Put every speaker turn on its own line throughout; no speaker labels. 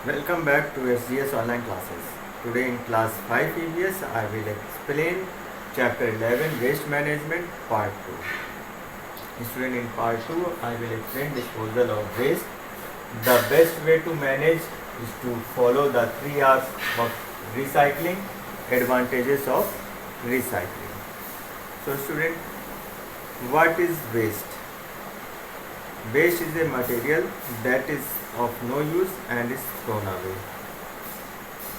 Welcome back to SGS online classes. Today in class 5 EVS I will explain chapter 11 waste management part 2. Student, in part 2 I will explain disposal of waste. The best way to manage is to follow the 3 R's of recycling, advantages of recycling. So student, what is waste? Waste is a material that is of no use and is thrown away.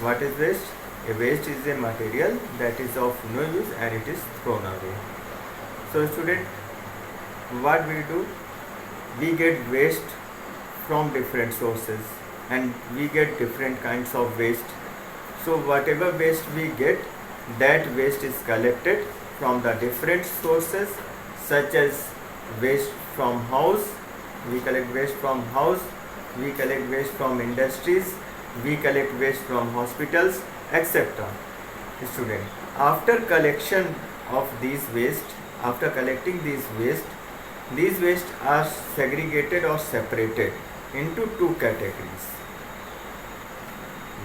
What is waste? A waste is a material that is of no use and it is thrown away. So student, what we do? We get waste from different sources and we get different kinds of waste. So whatever waste we get, that waste is collected from the different sources, such as waste from house. We collect waste from house, we collect waste from industries, we collect waste from hospitals, etc. Student, after collection of these waste, after collecting these waste are segregated or separated into two categories.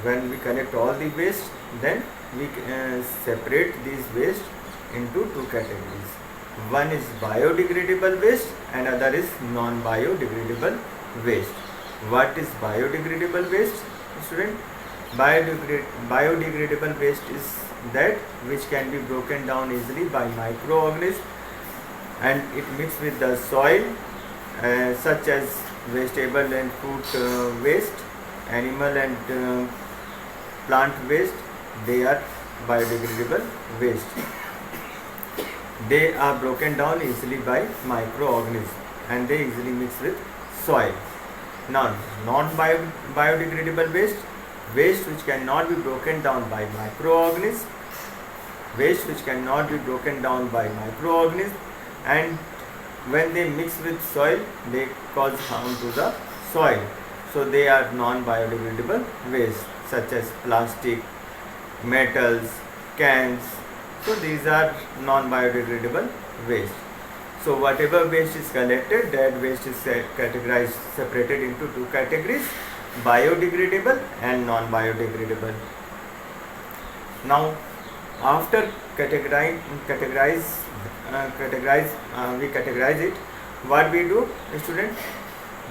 When we collect all the waste, then we separate these waste into two categories. One is biodegradable waste and other is non-biodegradable waste. What is biodegradable waste, student? Biodegradable waste is that which can be broken down easily by microorganisms and it mixes with the soil, such as vegetable and fruit waste, animal and plant waste. They are biodegradable waste. They are broken down easily by microorganisms and they easily mix with soil. Now, non-biodegradable waste, waste which cannot be broken down by microorganisms, and when they mix with soil, they cause harm to the soil. So they are non-biodegradable waste, such as plastic, metals, cans. So these are non-biodegradable waste. So whatever waste is collected, that waste is separated into two categories: biodegradable and non-biodegradable. Now, after we categorize it. What we do, student?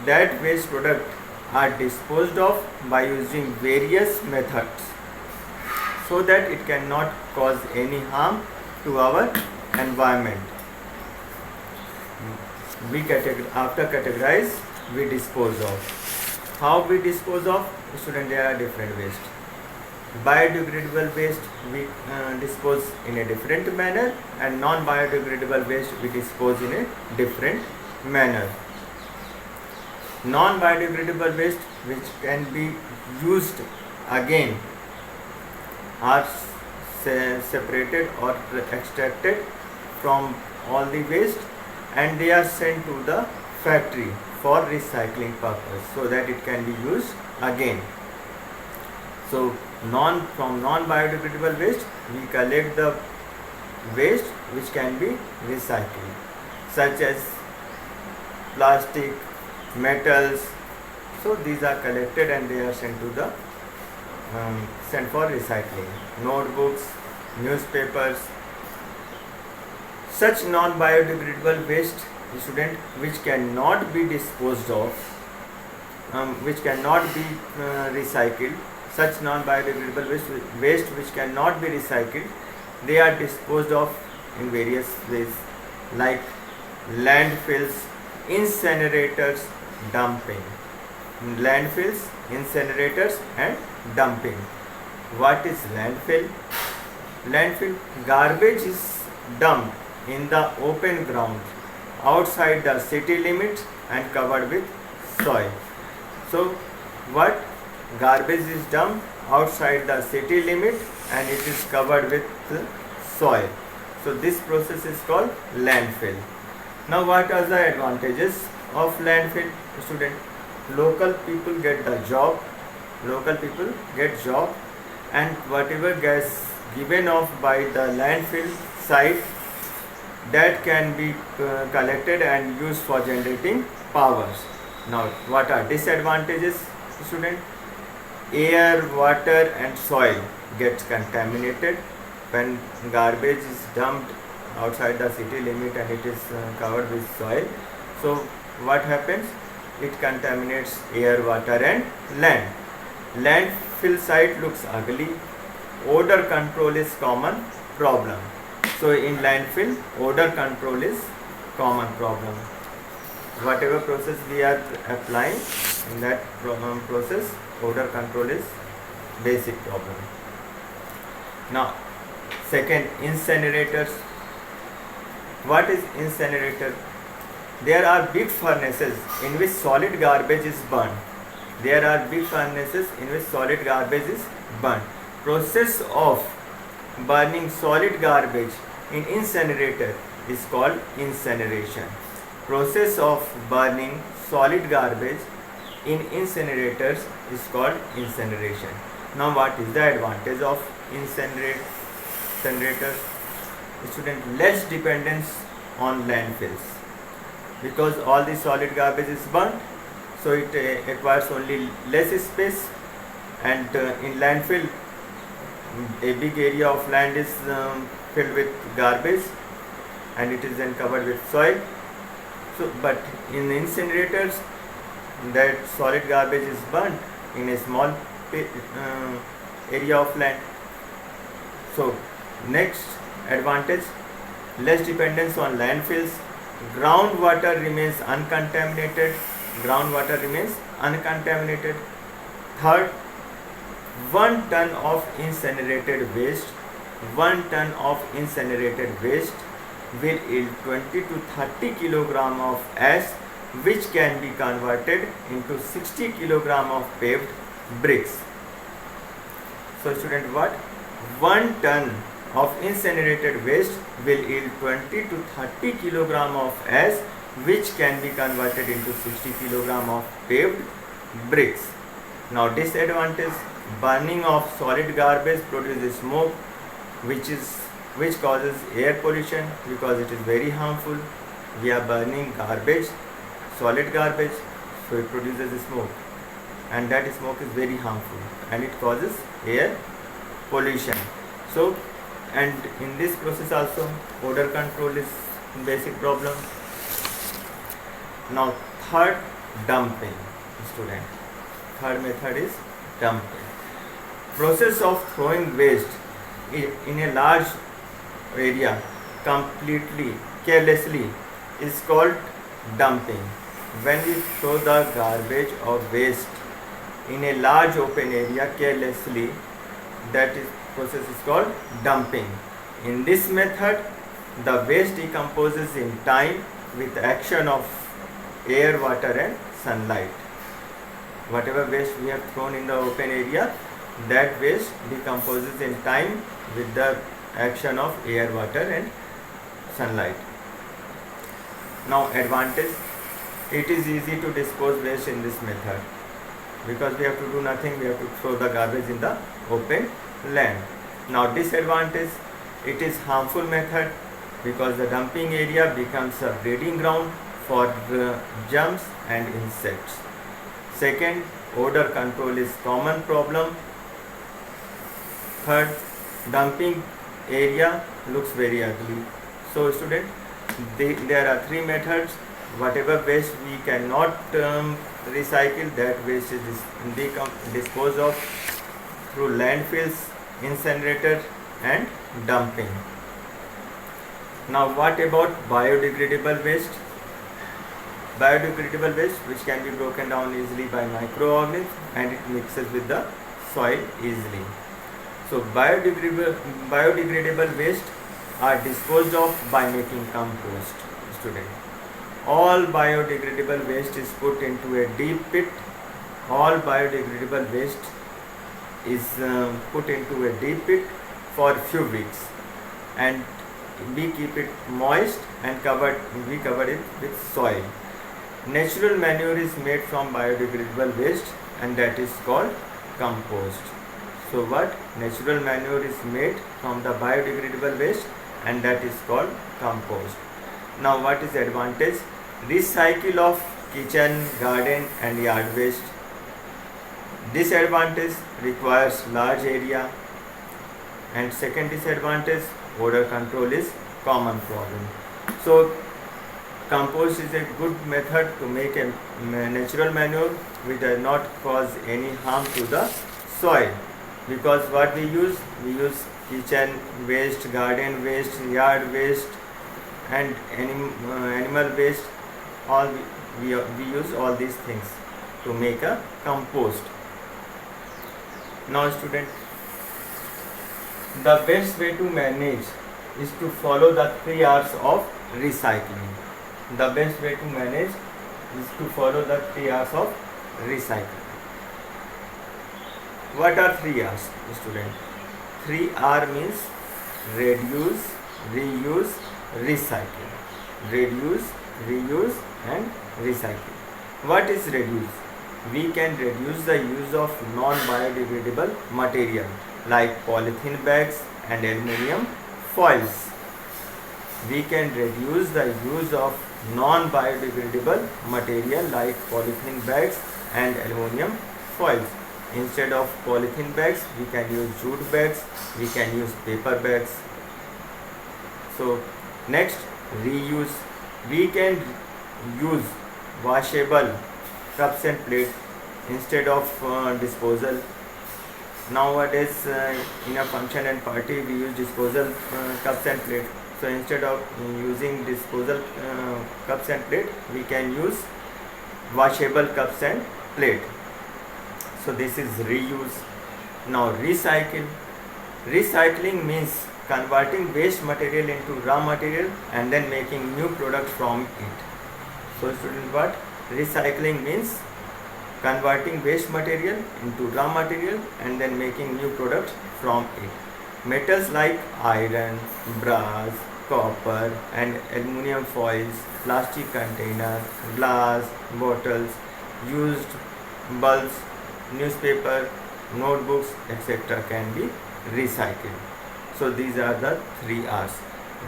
That waste product are disposed of by using various methods, so that it cannot cause any harm to our environment. After categorize, we dispose of. How we dispose of? Student, there are different waste. Biodegradable waste we dispose in a different manner, and non-biodegradable waste we dispose in a different manner. Non-biodegradable waste which can be used again are separated or extracted from all the waste and they are sent to the factory for recycling purpose, so that it can be used again. So from non-biodegradable waste we collect the waste which can be recycled, such as plastic, metals. So these are collected and they are sent to the sent for recycling. Notebooks, newspapers. Such non-biodegradable waste, student, which cannot be disposed of, which cannot be recycled. Such non-biodegradable waste which cannot be recycled, they are disposed of in various ways, like landfills, incinerators, dumping. Landfills, incinerators and dumping. What is landfill? Landfill, garbage is dumped in the open ground outside the city limits and covered with soil. So what? Garbage is dumped outside the city limit and it is covered with soil. So this process is called landfill. Now what are the advantages of landfill, student? Local people get the job. And whatever gas given off by the landfill site, that can be collected and used for generating powers. Now what are disadvantages, student? air, water and soil gets contaminated. When garbage is dumped outside the city limit and it is covered with soil, so what happens? It contaminates air, water and land. Landfill site looks ugly. Odor control is common problem. So in landfill, odor control is common problem. Whatever process we are applying, in that process, odor control is basic problem. Now, second, incinerators. What is incinerator? There are big furnaces in which solid garbage is burned. There are big furnaces in which solid garbage is burned. Process of burning solid garbage in incinerator is called incineration. Process of burning solid garbage in incinerators is called incineration. Now what is the advantage of incinerators? Student, less dependence on landfills, because all the solid garbage is burnt, so it requires only less space, and in landfill a big area of land is filled with garbage and it is then covered with soil. So but in incinerators, that solid garbage is burnt in a small area of land. So next advantage, less dependence on landfills. Groundwater remains uncontaminated. Third, 1 ton of incinerated waste will yield 20 to 30 kilogram of ash, which can be converted into 60 kilogram of paved bricks. So student, what? 1 ton of incinerated waste will yield 20 to 30 kilogram of ash, which can be converted into 60 kilogram of paved bricks. Now disadvantage, burning of solid garbage produces smoke, which causes air pollution because it is very harmful. We are burning garbage, solid garbage, so it produces smoke, and that smoke is very harmful and it causes air pollution. So, and in this process also odor control is basic problem. Now third, dumping. Student, third method is dumping. Process of throwing waste in a large area completely carelessly is called dumping. When we throw the garbage or waste in a large open area carelessly, that is process is called dumping. In this method, the waste decomposes in time with action of air, water and sunlight. Whatever waste we have thrown in the open area, that waste decomposes in time with the action of air, water and sunlight. Now advantage, it is easy to dispose waste in this method because we have to do nothing, we have to throw the garbage in the open land. Now disadvantage, it is harmful method because the dumping area becomes a breeding ground for germs and insects. Second, odor control is common problem. Third, dumping area looks very ugly. So student, there are three methods. Whatever waste we cannot recycle, that waste is disposed of through landfills, incinerator and dumping. Now what about biodegradable waste? Biodegradable waste which can be broken down easily by microorganisms and it mixes with the soil easily. So biodegradable waste are disposed of by making compost. Student, all biodegradable waste is put into a deep pit. All biodegradable waste is put into a deep pit for a few weeks, and we keep it moist and we cover it with soil. Natural manure is made from biodegradable waste and that is called compost. So what? Natural manure is made from the biodegradable waste and that is called compost. Now what is the advantage? Recycle of kitchen, garden and yard waste. Disadvantage, requires large area, and second disadvantage, odor control is common problem. So compost is a good method to make a natural manure which does not cause any harm to the soil, because what we use kitchen waste, garden waste, yard waste, and animal waste. All we use all these things to make a compost. Now student, the best way to manage is to follow the 3 R's of recycling. The best way to manage is to follow the 3 R's of recycling. What are 3 R's, student? 3 R means reduce, reuse, recycle. Reduce, reuse, and recycle. What is reduce? We can reduce the use of non-biodegradable material like polythene bags and aluminum foils. We can reduce the use of non-biodegradable material like polythene bags and aluminum foils. Instead of polythene bags, we can use jute bags, we can use paper bags. So next, reuse. We can use washable cups and plates instead of disposal. Nowadays in a function and party we use disposal cups and plates. So instead of using disposal cups and plate, we can use washable cups and plate. So this is reuse. Now recycle. Recycling means converting waste material into raw material and then making new product from it. So student, what recycling means? Converting waste material into raw material and then making new product from it. Metals like iron, brass, copper and aluminum foils, plastic container, glass, bottles, used bulbs, newspaper, notebooks, etc. can be recycled. So these are the 3 R's: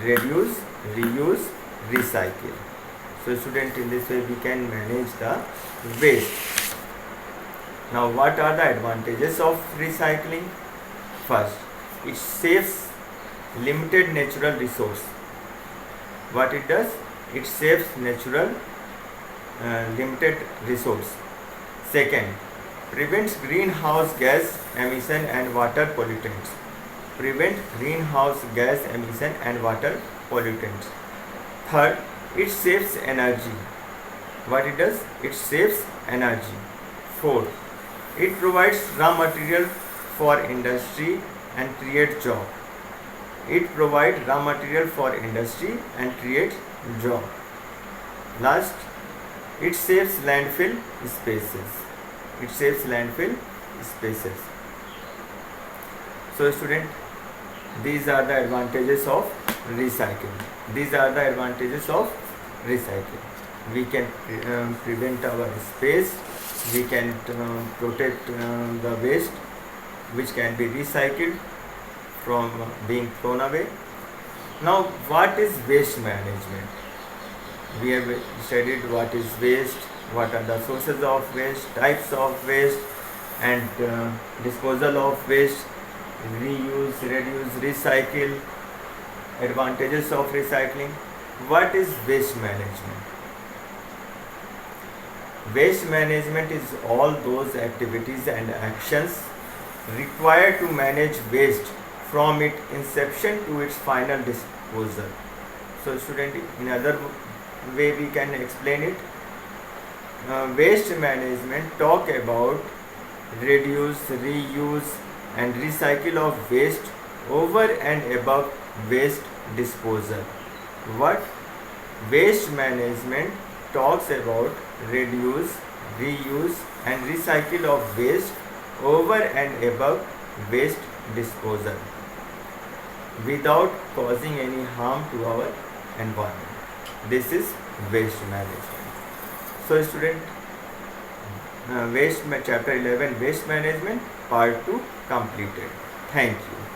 reduce, reuse, recycle. So student, in this way we can manage the waste. Now what are the advantages of recycling? First, it saves limited natural resource. What it does? It saves natural limited resource. Second, prevents greenhouse gas emission and water pollutants. Prevent greenhouse gas emission and water pollutants. Third, it saves energy. What it does? It saves energy. Fourth, it provides raw material for industry and create job. It provides raw material for industry and create job. Last, it saves landfill spaces. It saves landfill spaces. So student, these are the advantages of recycling. These are the advantages of recycling. We can prevent our space. We can protect the waste which can be recycled from being thrown away. Now, what is waste management? We have studied what is waste, what are the sources of waste, types of waste, and disposal of waste, reuse, reduce, recycle, advantages of recycling. What is waste management? Waste management is all those activities and actions required to manage waste from its inception to its final disposal. So student, in other way we can explain it. Waste management talk about reduce, reuse and recycle of waste over and above waste disposal. What? Waste management talks about reduce, reuse and recycle of waste over and above waste disposal without causing any harm to our environment. This is waste management. So student, chapter 11 waste management part 2 completed. Thank you.